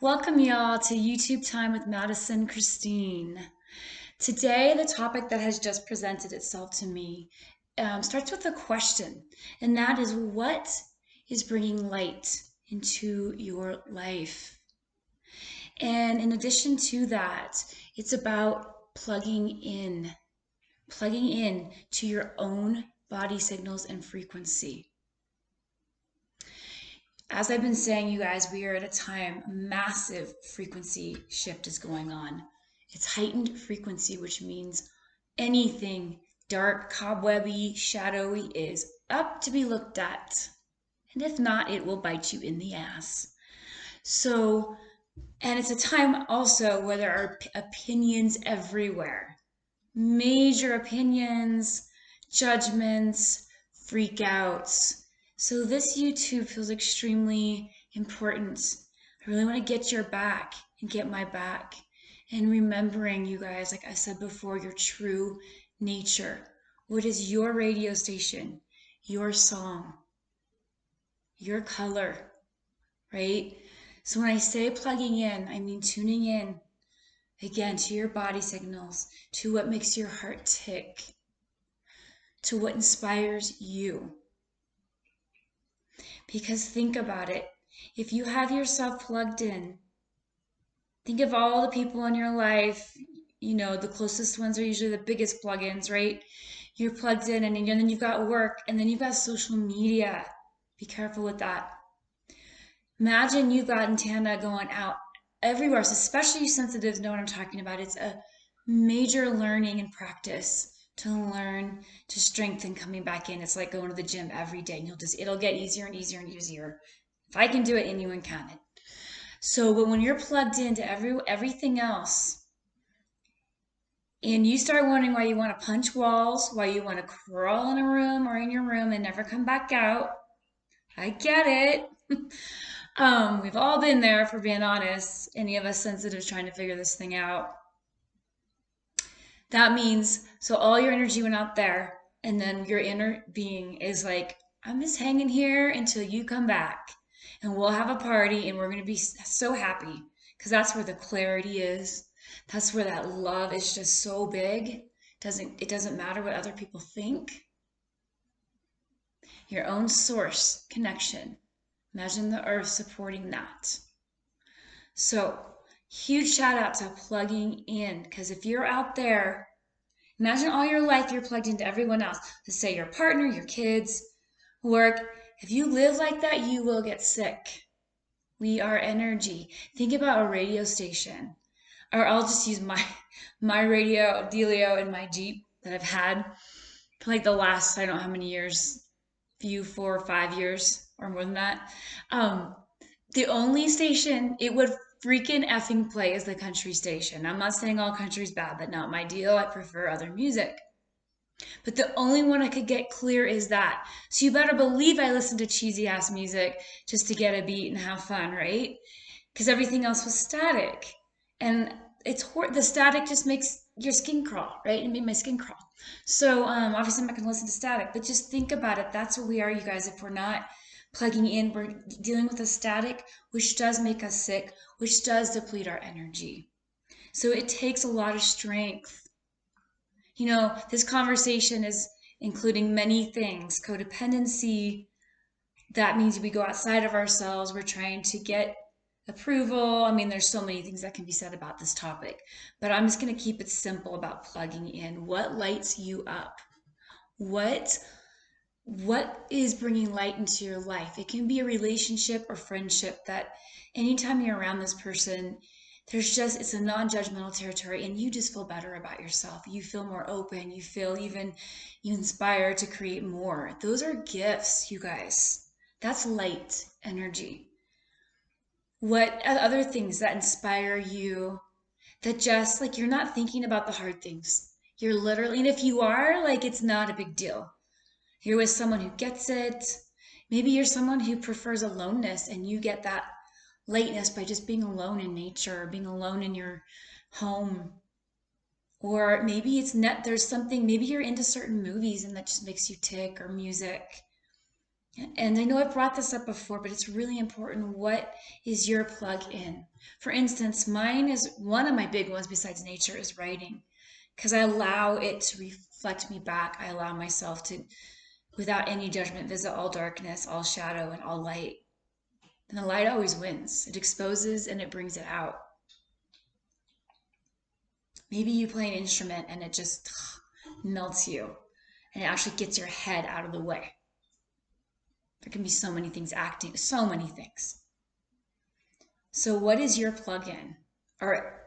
Welcome, y'all, to YouTube Time with Madison Christine. Today, the topic that has just presented itself to me starts with a question, and that is what is bringing light into your life? And in addition to that, it's about plugging in to your own body signals and frequency. As I've been saying, you guys, we are at a time, massive frequency shift is going on. It's heightened frequency, which means anything dark, cobwebby, shadowy is up to be looked at. And if not, it will bite you in the ass. So, and it's a time also where there are opinions everywhere. Major opinions, judgments, freakouts. So this YouTube feels extremely important. I really want to get your back and get my back. And remembering, you guys, like I said before, your true nature. What is your radio station? Your song, your color, right? So when I say plugging in, I mean tuning in again to your body signals, to what makes your heart tick, to what inspires you. Because think about it. If you have yourself plugged in, think of all the people in your life. You know, the closest ones are usually the biggest plugins, right? You're plugged in, and then you've got work, and then you've got social media. Be careful with that. Imagine you've got antenna going out everywhere, so especially you sensitives know what I'm talking about. It's a major learning and practice to learn to strengthen coming back in. It's like going to the gym every day, and it'll get easier and easier and easier. If I can do it, anyone can. So, but when you're plugged into everything else, and you start wondering why you want to punch walls, why you want to crawl in a room or in your room and never come back out, I get it. We've all been there, if we're being honest. Any of us sensitives trying to figure this thing out. That means, so all your energy went out there, and then your inner being is like, I'm just hanging here until you come back, and we'll have a party, and we're going to be so happy, because that's where the clarity is. That's where that love is just so big. It doesn't matter what other people think. Your own source connection. Imagine the earth supporting that. So, huge shout out to plugging in, because if you're out there, imagine all your life you're plugged into everyone else. Let's say your partner, your kids, work. If you live like that, you will get sick. We are energy. Think about a radio station. Or I'll just use my radio, Delio, in my Jeep that I've had for like the last, I don't know how many years, 4 or 5 years or more than that. The only station it would freaking effing play is the country station. I'm not saying all country's bad, but not my deal. I prefer other music. But the only one I could get clear is that. So you better believe I listened to cheesy ass music just to get a beat and have fun, right? Because everything else was static. And the static just makes your skin crawl, right? It made my skin crawl. So obviously I'm not gonna listen to static, but just think about it. That's what we are, you guys. If we're not plugging in, we're dealing with a static, which does make us sick, which does deplete our energy. So it takes a lot of strength. You know, this conversation is including many things: codependency. That means we go outside of ourselves. We're trying to get approval. I mean, there's so many things that can be said about this topic, but I'm just going to keep it simple about plugging in. What lights you up? What is bringing light into your life? It can be a relationship or friendship that anytime you're around this person, it's a non-judgmental territory, and you just feel better about yourself. You feel more open. You feel you inspire to create more. Those are gifts, you guys. That's light energy. What other things that inspire you, that just like you're not thinking about the hard things? You're literally, and if you are, like, it's not a big deal. You're with someone who gets it. Maybe you're someone who prefers aloneness, and you get that lightness by just being alone in nature, or being alone in your home. Or maybe there's something, maybe you're into certain movies and that just makes you tick, or music. And I know I've brought this up before, but it's really important. What is your plug in? For instance, mine is one of my big ones besides nature is writing, because I allow it to reflect me back. I allow myself to, without any judgment, visit all darkness, all shadow, and all light. And the light always wins. It exposes and it brings it out. Maybe you play an instrument and it just melts you and it actually gets your head out of the way. There can be so many things acting, so many things. So, what is your plug in? Or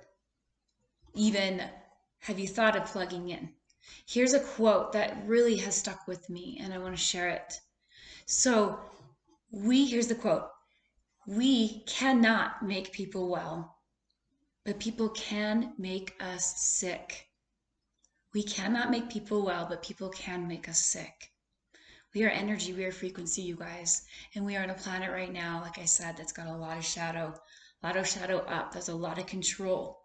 even have you thought of plugging in? Here's a quote that really has stuck with me and I want to share it. So, here's the quote: we cannot make people well, but people can make us sick. We cannot make people well, but people can make us sick. We are energy, we are frequency, you guys. And we are on a planet right now, like I said, that's got a lot of shadow up. There's a lot of control.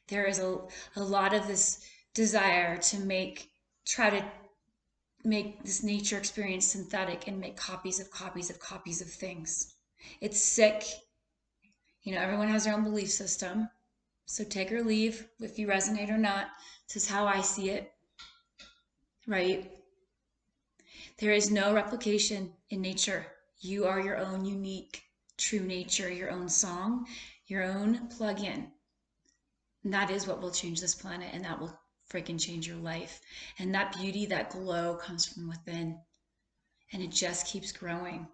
There is a lot of this desire to try to make this nature experience synthetic and make copies of things. It's sick. Everyone has their own belief system. So take or leave if you resonate or not. This is how I see it, right? There is no replication in nature. You are your own unique, true nature, your own song, your own plug-in. And that is what will change this planet, and that will freaking change your life. And that beauty, that glow comes from within, and it just keeps growing.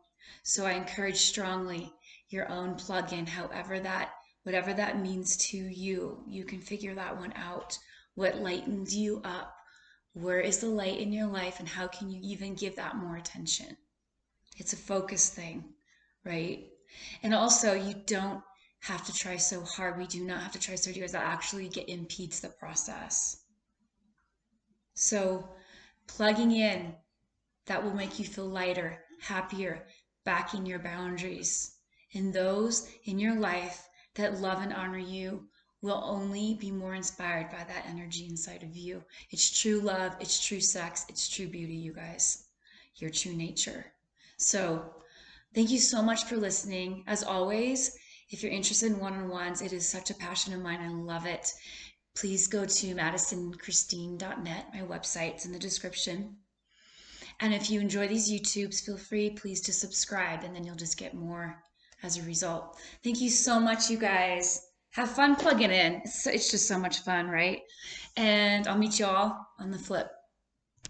So I encourage strongly your own plug-in, whatever that means to you. You can figure that one out. What lightens you up? Where is the light in your life, and how can you even give that more attention? It's a focus thing, right? And also, you don't have to try so hard. We do not have to try so hard. That actually impedes the process. So plugging in, that will make you feel lighter, happier, backing your boundaries. And those in your life that love and honor you will only be more inspired by that energy inside of you. It's true love, it's true sex, it's true beauty, you guys. Your true nature. So thank you so much for listening. As always, if you're interested in one-on-ones, it is such a passion of mine. I love it. Please go to madisonchristine.net, my website. It's in the description. And if you enjoy these YouTubes, feel free, please, to subscribe, and then you'll just get more as a result. Thank you so much, you guys. Have fun plugging in. It's just so much fun, right? And I'll meet you all on the flip.